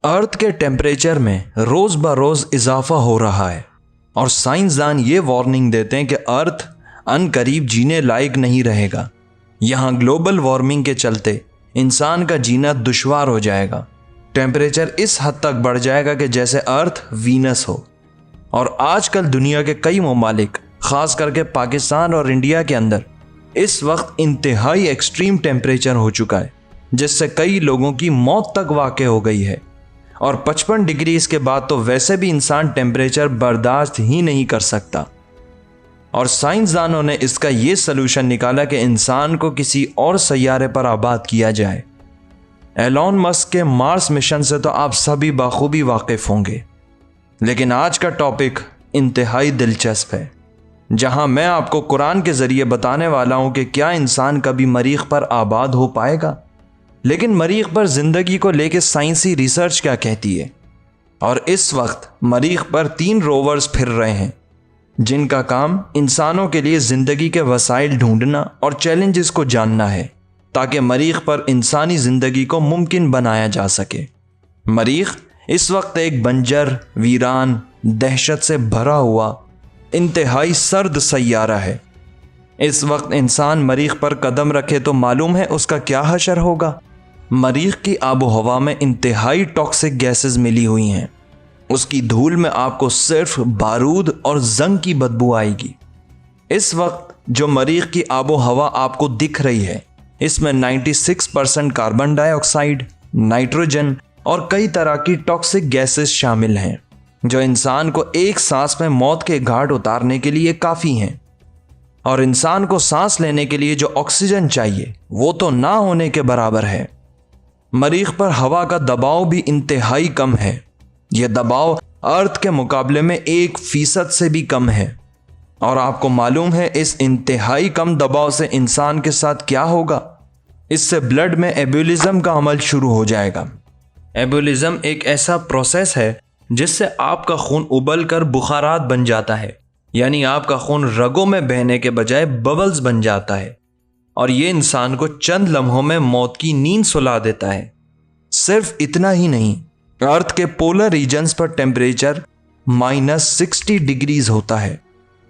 अर्थ के टेम्परेचर में रोज ब रोज इजाफा हो रहा है और साइंसदान ये वार्निंग देते हैं कि अर्थ अनकरीब जीने लायक नहीं रहेगा। यहाँ ग्लोबल वार्मिंग के चलते इंसान का जीना दुश्वार हो जाएगा। टेम्परेचर इस हद तक बढ़ जाएगा कि जैसे अर्थ वीनस हो। और आजकल दुनिया के कई ममालिक, खास करके पाकिस्तान और इंडिया के अंदर इस वक्त इंतहाई एक्सट्रीम टेम्परेचर हो चुका है, जिससे कई लोगों की मौत तक वाक़ हो गई है। और 55 डिग्री के बाद तो वैसे भी इंसान टेम्परेचर बर्दाश्त ही नहीं कर सकता। और साइंसदानों ने इसका ये सलूशन निकाला कि इंसान को किसी और सैयारे पर आबाद किया जाए। एलॉन मस्क के मार्स मिशन से तो आप सभी बाखूबी वाकिफ होंगे, लेकिन आज का टॉपिक इंतहाई दिलचस्प है, जहां मैं आपको कुरान के ज़रिए बताने वाला हूं कि क्या इंसान कभी मरीख पर आबाद हो पाएगा। लेकिन मरीख पर ज़िंदगी को लेकर साइंसी रिसर्च क्या कहती है। और इस वक्त मरीख पर 3 रोवर्स फिर रहे हैं, जिनका काम इंसानों के लिए ज़िंदगी के वसाइल ढूंढना और चैलेंजेस को जानना है, ताकि मरीख पर इंसानी ज़िंदगी को मुमकिन बनाया जा सके। मरीख इस वक्त एक बंजर, वीरान, दहशत से भरा हुआ इंतहाई सर्द सैयारा है। इस वक्त इंसान मरीख पर कदम रखे तो मालूम है उसका क्या हशर होगा। मरीख की आबो हवा में इंतहाई टॉक्सिक गैसेस मिली हुई हैं। उसकी धूल में आपको सिर्फ बारूद और जंग की बदबू आएगी। इस वक्त जो मरीख की आबो हवा आपको दिख रही है, इसमें 96% कार्बन डाइऑक्साइड, नाइट्रोजन और कई तरह की टॉक्सिक गैसेस शामिल हैं, जो इंसान को एक सांस में मौत के घाट उतारने के लिए काफ़ी हैं। और इंसान को सांस लेने के लिए जो ऑक्सीजन चाहिए वो तो ना होने के बराबर है। मरीख पर हवा का दबाव भी इंतहाई कम है। यह दबाव अर्थ के मुकाबले में 1% से भी कम है। और आपको मालूम है इस इंतहाई कम दबाव से इंसान के साथ क्या होगा। इससे ब्लड में एब्यूलिज्म का अमल शुरू हो जाएगा। एब्यूलिज्म एक ऐसा प्रोसेस है जिससे आपका खून उबल कर बुखारात बन जाता है, यानी आपका खून रगों में बहने के बजाय बबल्स बन जाता है। और ये इंसान को चंद लम्हों में मौत की नींद सुला देता है। सिर्फ इतना ही नहीं, अर्थ के पोलर रीजन्स पर टेम्परेचर -60 डिग्रीज होता है,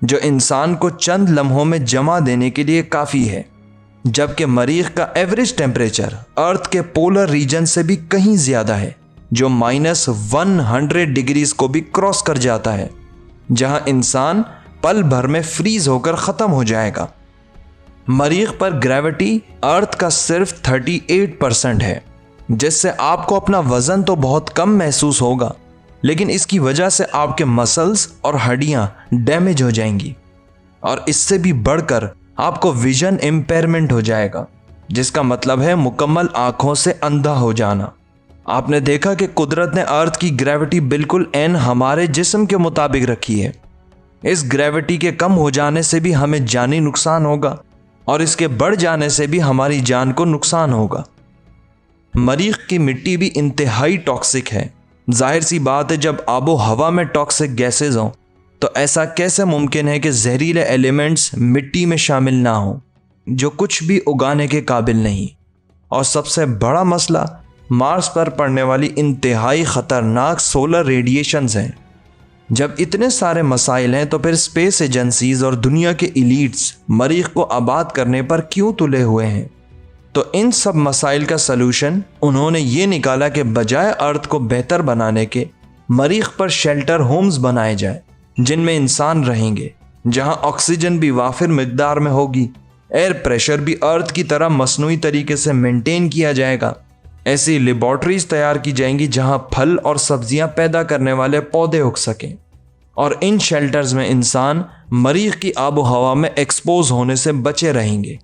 जो इंसान को चंद लम्हों में जमा देने के लिए काफ़ी है। जबकि मरीख का एवरेज टेम्परेचर अर्थ के पोलर रीजन से भी कहीं ज़्यादा है, जो -100 डिग्रीज को भी क्रॉस कर जाता है, जहां इंसान पल भर में फ्रीज होकर ख़त्म हो जाएगा। मरीख पर ग्रेविटी अर्थ का सिर्फ 38% है, जिससे आपको अपना वज़न तो बहुत कम महसूस होगा, लेकिन इसकी वजह से आपके मसल्स और हड्डियां डैमेज हो जाएंगी। और इससे भी बढ़कर आपको विजन इम्पेयरमेंट हो जाएगा, जिसका मतलब है मुकम्मल आँखों से अंधा हो जाना। आपने देखा कि कुदरत ने अर्थ की ग्रेविटी बिल्कुल एन हमारे जिस्म के मुताबिक रखी है। इस ग्रेविटी के कम हो जाने से भी हमें जानी नुकसान होगा, और इसके बढ़ जाने से भी हमारी जान को नुकसान होगा। मरीख की मिट्टी भी इंतहाई टॉक्सिक है। जाहिर सी बात है, जब आबो हवा में टॉक्सिक गैसेज हों तो ऐसा कैसे मुमकिन है कि जहरीले एलिमेंट्स मिट्टी में शामिल ना हों, जो कुछ भी उगाने के काबिल नहीं। और सबसे बड़ा मसला मार्स पर पड़ने वाली इंतहाई ख़तरनाक सोलर रेडिएशंस हैं। जब इतने सारे मसाइल हैं तो फिर स्पेस एजेंसीज और दुनिया के इलीट्स मरीख को आबाद करने पर क्यों तुले हुए हैं। तो इन सब मसाइल का सलूशन उन्होंने ये निकाला कि बजाय अर्थ को बेहतर बनाने के मरीख पर शेल्टर होम्स बनाए जाए, जिनमें इंसान रहेंगे, जहां ऑक्सीजन भी वाफिर मिकदार में होगी, एयर प्रेशर भी अर्थ की तरह मसनूई तरीके से मेंटेन किया जाएगा। ऐसी लेबॉर्ट्रीज तैयार की जाएंगी जहां फल और सब्जियां पैदा करने वाले पौधे उग सकें। और इन शेल्टर्स में इंसान मरीख की आबो हवा में एक्सपोज होने से बचे रहेंगे।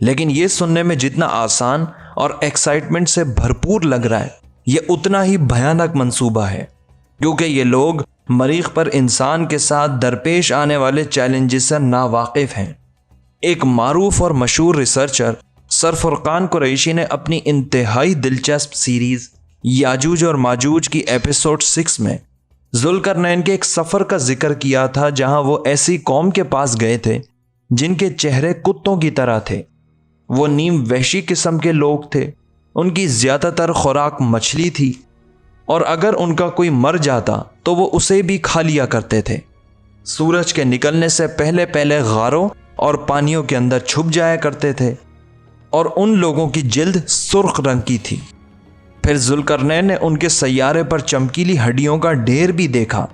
लेकिन ये सुनने में जितना आसान और एक्साइटमेंट से भरपूर लग रहा है, ये उतना ही भयानक मंसूबा है, क्योंकि ये लोग मरीख पर इंसान के साथ दरपेश आने वाले चैलेंजेस से नावाकिफ हैं। एक मारूफ और मशहूर रिसर्चर सर फुरकान कुरैशी ने अपनी इंतहाई दिलचस्प सीरीज याजूज और माजूज की एपिसोड 6 में जुल्करनैन के एक सफ़र का जिक्र किया था, जहां वो ऐसी कौम के पास गए थे जिनके चेहरे कुत्तों की तरह थे। वो नीम वहशी किस्म के लोग थे। उनकी ज़्यादातर खुराक मछली थी। और अगर उनका कोई मर जाता तो वो उसे भी खा लिया करते थे। सूरज के निकलने से पहले पहले गारों और पानियों के अंदर छुप जाया करते थे और उन लोगों की जिल्द सुर्ख रंग की थी। फिर जुल्करनैन ने उनके सैयारे पर चमकीली हड्डियों का ढेर भी देखा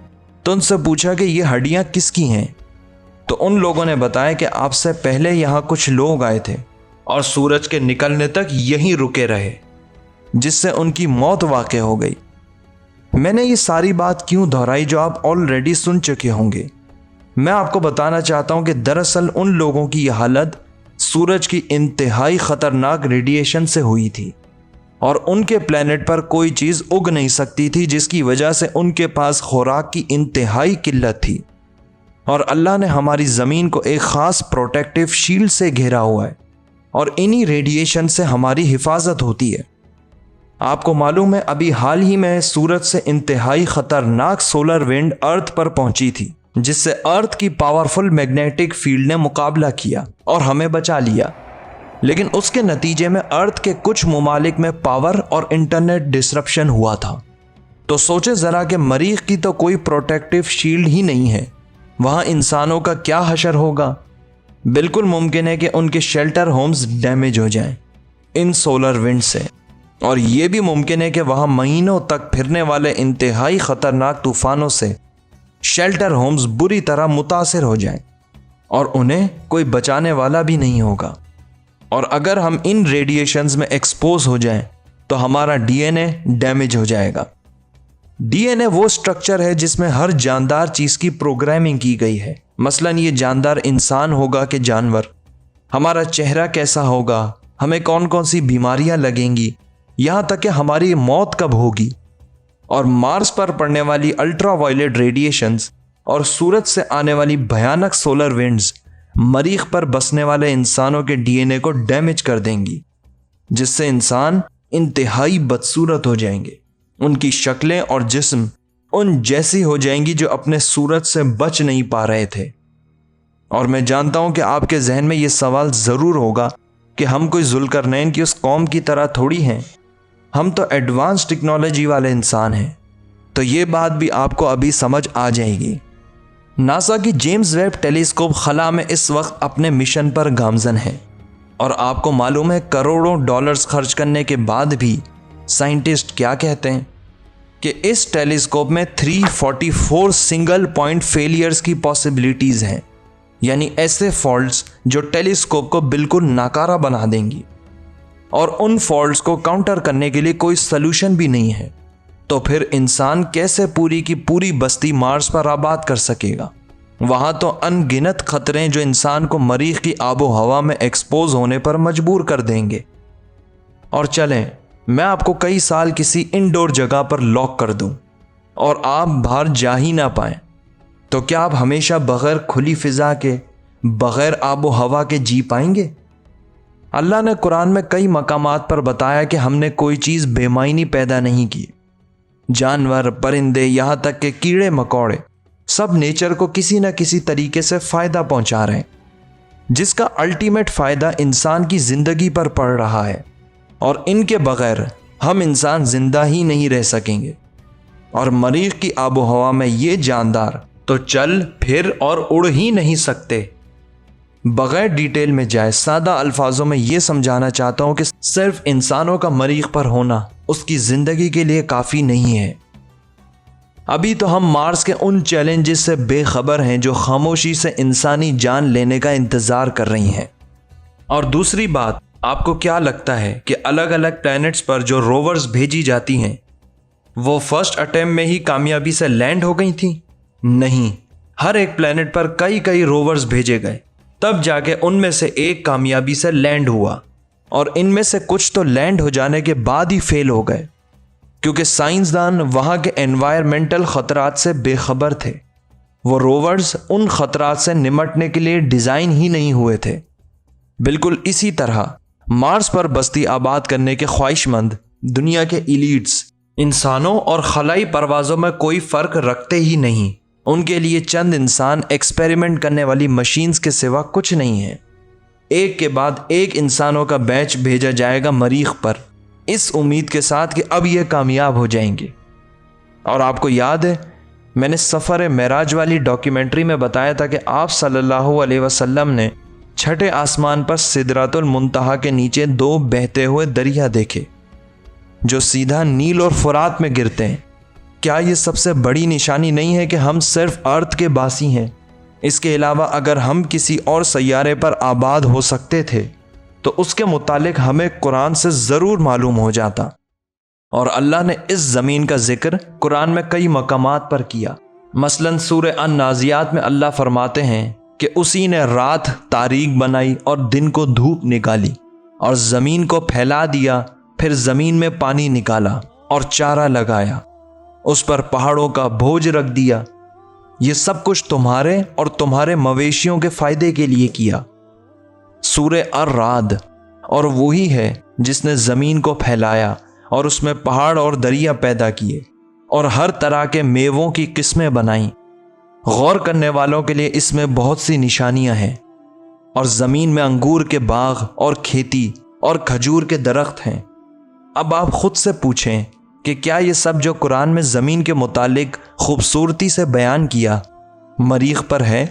तो उनसे पूछा कि ये हड्डियां किसकी हैं। तो उन लोगों ने बताया कि आपसे पहले यहाँ कुछ लोग आए थे और सूरज के निकलने तक यहीं रुके रहे, जिससे उनकी मौत वाक़ हो गई। मैंने ये सारी बात क्यों दोहराई जो आप ऑलरेडी सुन चुके होंगे। मैं आपको बताना चाहता हूँ कि दरअसल उन लोगों की यह हालत सूरज की इंतहाई ख़तरनाक रेडिएशन से हुई थी और उनके प्लेनेट पर कोई चीज़ उग नहीं सकती थी, जिसकी वजह से उनके पास खुराक की इंतहाई किल्लत थी। और अल्लाह ने हमारी ज़मीन को एक ख़ास प्रोटेक्टिव शील्ड से घेरा हुआ है और इन्हीं रेडिएशन से हमारी हिफाजत होती है। आपको मालूम है, अभी हाल ही में सूरज से इंतहाई ख़तरनाक सोलर विंड अर्थ पर पहुंची थी, जिससे अर्थ की पावरफुल मैग्नेटिक फील्ड ने मुकाबला किया और हमें बचा लिया। लेकिन उसके नतीजे में अर्थ के कुछ ममालिक में पावर और इंटरनेट डिसरप्शन हुआ था। तो सोचे ज़रा कि मरीख की तो कोई प्रोटेक्टिव शील्ड ही नहीं है, वहाँ इंसानों का क्या हशर होगा। बिल्कुल मुमकिन है कि उनके शेल्टर होम्स डैमेज हो जाएं इन सोलर विंड से, और ये भी मुमकिन है कि वहाँ महीनों तक फिरने वाले इंतहाई ख़तरनाक तूफ़ानों से शेल्टर होम्स बुरी तरह मुतासिर हो जाएं और उन्हें कोई बचाने वाला भी नहीं होगा। और अगर हम इन रेडिएशंस में एक्सपोज हो जाएं तो हमारा डीएनए डैमेज हो जाएगा। डीएनए वो स्ट्रक्चर है जिसमें हर जानदार चीज़ की प्रोग्रामिंग की गई है। मसलन ये जानदार इंसान होगा कि जानवर, हमारा चेहरा कैसा होगा, हमें कौन कौन सी बीमारियां लगेंगी, यहाँ तक कि हमारी मौत कब होगी। और मार्स पर पड़ने वाली अल्ट्रा वायलेट रेडिएशंस और सूरज से आने वाली भयानक सोलर विंड्स मरीख पर बसने वाले इंसानों के डीएनए को डैमेज कर देंगी, जिससे इंसान इंतहाई बदसूरत हो जाएंगे। उनकी शक्लें और जिस्म उन जैसी हो जाएंगी जो अपने सूरज से बच नहीं पा रहे थे। और मैं जानता हूं कि आपके जहन में ये सवाल ज़रूर होगा कि हम कोई जुल्करनैन की उस कौम की तरह थोड़ी हैं, हम तो एडवांस टेक्नोलॉजी वाले इंसान हैं। तो ये बात भी आपको अभी समझ आ जाएगी। नासा की जेम्स वेब टेलीस्कोप खला में इस वक्त अपने मिशन पर गामजन है और आपको मालूम है करोड़ों डॉलर्स खर्च करने के बाद भी साइंटिस्ट क्या कहते हैं कि इस टेलीस्कोप में 344 सिंगल पॉइंट फेलियर्स की पॉसिबिलिटीज़ हैं, यानी ऐसे फॉल्ट्स जो टेलीस्कोप को बिल्कुल नाकारा बना देंगी और उन फॉल्ट्स को काउंटर करने के लिए कोई सलूशन भी नहीं है। तो फिर इंसान कैसे पूरी की पूरी बस्ती मार्स पर आबाद कर सकेगा। वहाँ तो अनगिनत खतरे जो इंसान को मरीख की आबो हवा में एक्सपोज होने पर मजबूर कर देंगे। और चलें, मैं आपको कई साल किसी इंडोर जगह पर लॉक कर दूं और आप बाहर जा ही ना पाएं, तो क्या आप हमेशा बग़ैर खुली फ़िज़ा के, बग़ैर आबो हवा के जी पाएंगे? अल्लाह ने कुरान में कई मकामात पर बताया कि हमने कोई चीज़ बेमायनी पैदा नहीं की। जानवर, परिंदे, यहाँ तक के कीड़े मकोड़े सब नेचर को किसी न किसी तरीके से फ़ायदा पहुँचा रहे हैं, जिसका अल्टीमेट फ़ायदा इंसान की ज़िंदगी पर पड़ रहा है। और इनके बग़ैर हम इंसान ज़िंदा ही नहीं रह सकेंगे। और मरीख की आबो हवा में ये जानदार तो चल फिर और उड़ ही नहीं सकते। बग़ैर डिटेल में जाए सादा अल्फाजों में ये समझाना चाहता हूँ कि सिर्फ इंसानों का मरीख पर होना उसकी ज़िंदगी के लिए काफ़ी नहीं है। अभी तो हम मार्स के उन चैलेंजेस से बेखबर हैं जो खामोशी से इंसानी जान लेने का इंतज़ार कर रही हैं। और दूसरी बात, आपको क्या लगता है कि अलग अलग प्लैनेट्स पर जो रोवर्स भेजी जाती हैं वो फर्स्ट अटेम्प्ट में ही कामयाबी से लैंड हो गई थी? नहीं, हर एक प्लैनेट पर कई कई रोवर्स भेजे गए, तब जाके उनमें से एक कामयाबी से लैंड हुआ। और इनमें से कुछ तो लैंड हो जाने के बाद ही फेल हो गए, क्योंकि साइंसदान वहाँ के एनवायरमेंटल ख़तरात से बेखबर थे। वो रोवर्स उन ख़तरात से निमटने के लिए डिज़ाइन ही नहीं हुए थे। बिल्कुल इसी तरह मार्स पर बस्ती आबाद करने के ख्वाहिशमंद दुनिया के इलीट्स इंसानों और खलाई परवाज़ों में कोई फ़र्क रखते ही नहीं। उनके लिए चंद इंसान एक्सपेरिमेंट करने वाली मशीन्स के सिवा कुछ नहीं है। एक के बाद एक इंसानों का बैच भेजा जाएगा मरीख पर, इस उम्मीद के साथ कि अब ये कामयाब हो जाएंगे। और आपको याद है, मैंने सफ़र मेराज वाली डॉक्यूमेंट्री में बताया था कि आप सल्लल्लाहु अलैहि वसल्लम ने छठे आसमान पर सिदरातुल मुंतहा के नीचे 2 बहते हुए दरिया देखे जो सीधा नील और फुरात में गिरते हैं। क्या ये सबसे बड़ी निशानी नहीं है कि हम सिर्फ अर्थ के बासी हैं? इसके अलावा अगर हम किसी और सैयारे पर आबाद हो सकते थे तो उसके मुतालिक हमें कुरान से ज़रूर मालूम हो जाता। और अल्लाह ने इस ज़मीन का जिक्र कुरान में कई मकामात पर किया। मसलन सूरह अन-नाज़ियात में अल्लाह फरमाते हैं कि उसी ने रात तारीक बनाई और दिन को धूप निकाली और ज़मीन को फैला दिया, फिर ज़मीन में पानी निकाला और चारा लगाया, उस पर पहाड़ों का बोझ रख दिया। ये सब कुछ तुम्हारे और तुम्हारे मवेशियों के फ़ायदे के लिए किया। सूरह अर-राद, और वही है जिसने ज़मीन को फैलाया और उसमें पहाड़ और दरिया पैदा किए और हर तरह के मेवों की किस्में बनाई। गौर करने वालों के लिए इसमें बहुत सी निशानियां हैं। और ज़मीन में अंगूर के बाग और खेती और खजूर के दरख्त हैं। अब आप खुद से पूछें कि क्या ये सब जो कुरान में ज़मीन के मुतालिक खूबसूरती से बयान किया मरीख पर है?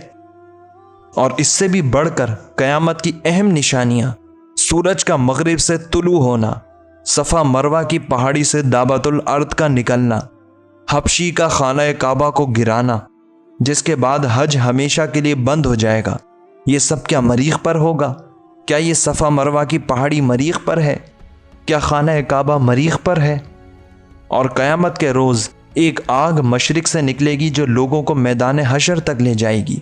और इससे भी बढ़कर क़यामत की अहम निशानियाँ, सूरज का मगरिब से तुलू होना, सफ़ा मरवा की पहाड़ी से दाबतुल अर्द का निकलना, हबशी का खाना काबा को गिराना, जिसके बाद हज हमेशा के लिए बंद हो जाएगा, ये सब क्या मरीख पर होगा? क्या ये सफ़ा मरवा की पहाड़ी मरीख पर है? क्या खाना काबा मरीख पर है? और क़यामत के रोज़ एक आग मशरिक़ से निकलेगी जो लोगों को मैदान हशर तक ले जाएगी,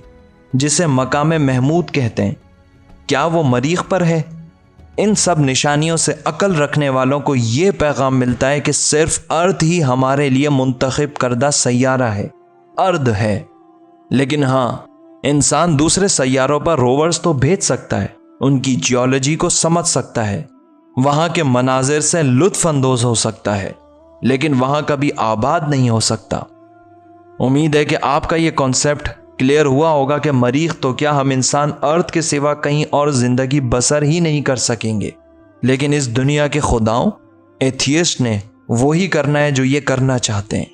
जिसे मकाम महमूद कहते हैं। क्या वो मरीख पर है? इन सब निशानियों से अकल रखने वालों को ये पैगाम मिलता है कि सिर्फ अर्थ ही हमारे लिए मुंतखब करदा सैयारा है, अर्द है। लेकिन हाँ, इंसान दूसरे सैयारों पर रोवर्स तो भेज सकता है, उनकी जियोलॉजी को समझ सकता है, वहाँ के मनाजिर से लुत्फ़ अंदोज़ हो सकता है, लेकिन वहाँ कभी आबाद नहीं हो सकता। उम्मीद है कि आपका ये कॉन्सेप्ट क्लियर हुआ होगा कि मरीख तो क्या, हम इंसान अर्थ के सिवा कहीं और ज़िंदगी बसर ही नहीं कर सकेंगे। लेकिन इस दुनिया के खुदाओं, एथियस्ट ने वही करना है जो ये करना चाहते हैं।